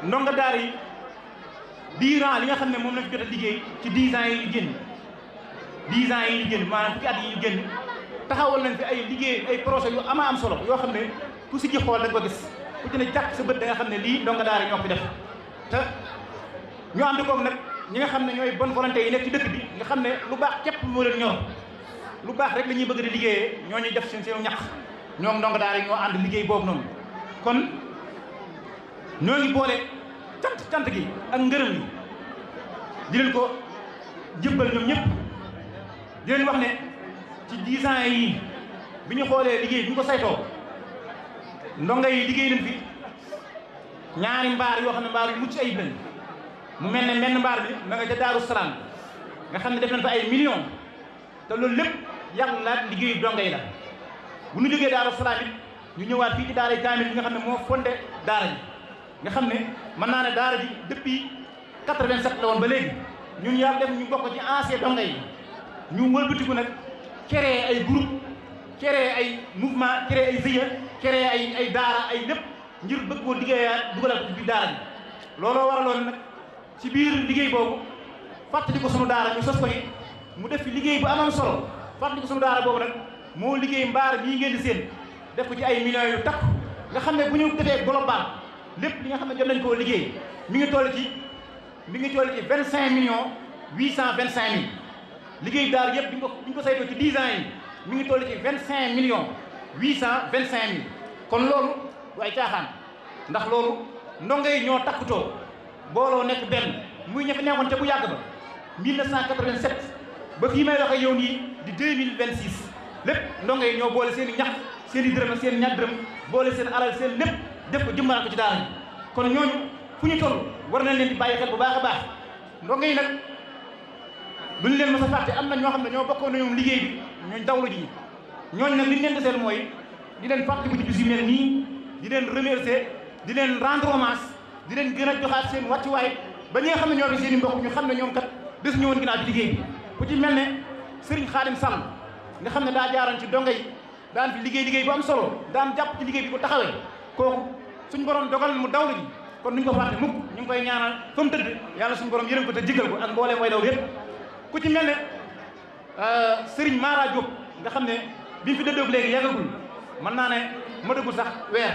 ndonga daara yi diiran li nga xam ne moom lañ fi jot a liggéey ci 10 ans yi ñu génn 10 ans yi ñu génn maanaam fukki at yi ñu génn taxawal nañ fi ay liggéey ay projet yu ama am solo yoo xam ne ku si ji xool da nga ko gis ku ci ne jàkk sa bët da nga xam ne lii ndonga daara yi ñoo fi def te ñu ànd koog nag ñi nga xam ne ñooy bonne volonté yi nekk ci dëkk bi nga xam ne lu baax képp moo leen ñor lu baax rek la ñuy bëgg di liggéeyee ñoo ñuy def seen ñax ñoom ndonga daara yi ñoo ànd liggéey boobu noonu kon ñoo ngi boole cant gi ak ngërëm yi di leen ko jëbbal ñoom ñëpp di leen wax ne ci 10 ans yi bi ñu xoolee liggéey bi ñu ko saytoo ndonga yi liggéey nañ fi ñaari mbaar yoo xam ne mbaar yu mucc ayib lañ mu mel ne menn mbaar bi da nga ca Daaru Salaam nga xam ne def nañ fa ay millions te loolu lépp yàlla la liggéeyu ndonga yi la bu ñu jógee Daaru Salaam it ñu ñëwaat fii ci Daaray Kaamil bi nga xam ne moo fondé daara ji nga xam ne mën naa ne daara ji depuis 87 la woon ba léegi ñun yàlla def ñu bokk ci ancien donga yi ñu wëlbatiku nag créer ay groupe créer ay mouvement créer ay GIE créer ay daara ay lépp ngir bëgg koo liggéeyaat dugalal ko ci biir daara ji looloo waraloon nag ci biir liggéey boobu fàttali ko sunu daara ñu sos ko it mu def fi liggéey bu amam solo fàttali ko sunu daara boobu nag moo liggéey mbaar bii ngeen di seen def ko ci ay millions yu takku nga xam ne bu ñu defee global lépp li nga xam ne jot nañ koo liggéey mi ngi toll ci 25 millions 825 mille liggéey daara yëpp bi ñu ko saytoo ci 10 ans yi mi ngi toll ci 25 millions 825 mille kon loolu du ay caaxaan ndax loolu ndongo yi ñoo takkutoo booloo nekk benn muy ña fi nekkoon ca bu yàgg ba 1987 ba fii may wax ak yow nii di 2026 lépp ndongo yi ñoo boole seen i ñax seen i dërëm ak seen i ñaar dërëm boole seen alal seen lépp def ko jëmmal ko ci daara ji kon ñooñu fu ñu toll war nañ leen di bàyyi xel bu baax a baax ndongo yi nag duñ leen mës a fàtte am na ñoo xam ne ñoo bokkoon na ñoom liggéey bi ñooñ dawlu ji ñooñu nag li ñu leen deseel mooy di leen fàttaliku ci bis yu mel nii di leen remercier di leen rendre hommage di leen gën a joxaat seen wàccuwaay ba ñi nga xam ne ñoo fi seen i mbokk ñu xam ne ñoom kat des ñu woon ginnaaw ci liggéey bi ku ci mel ne Serigne Khadim Sall nga xam ne daa jaaroon ci dongo yi daan fi liggéey bu am solo daan jàpp ci liggéey bi ko taxawee kooku suñu borom dogal mu dawlu ji kon nuñ ko fàtte mukk ñu ngi koy ñaanal fa mu tëdd yàlla suñu borom yërëm ko te jéggal ko ak mbooleem way daw yëpp ku ci mel ne Serigne Mara Diop nga xam ne bi mu fi dëddoog léegi yàggagul mën naa ne ma dëggul sax weer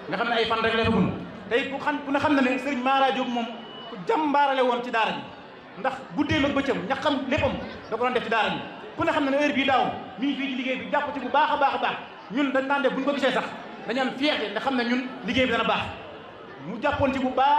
nga xam ne ay fan rek la fagul tey ku ne xam ne ne Serigne Mara Diop moom ku jàmbaarale woon ci daara ji ndax guddeem ak bëccëm ñaxam léppam da ko doon def ci daara ji ku ne xam ne ne heure bii daaw mi ngi fii ci liggéey bi jàpp ci bu baax a baax ñun dañ daan def bu ñu ko gisee sax dañu am fierté nga xam ne ñun liggéey bi dana baax mu jàppoon ci bu baax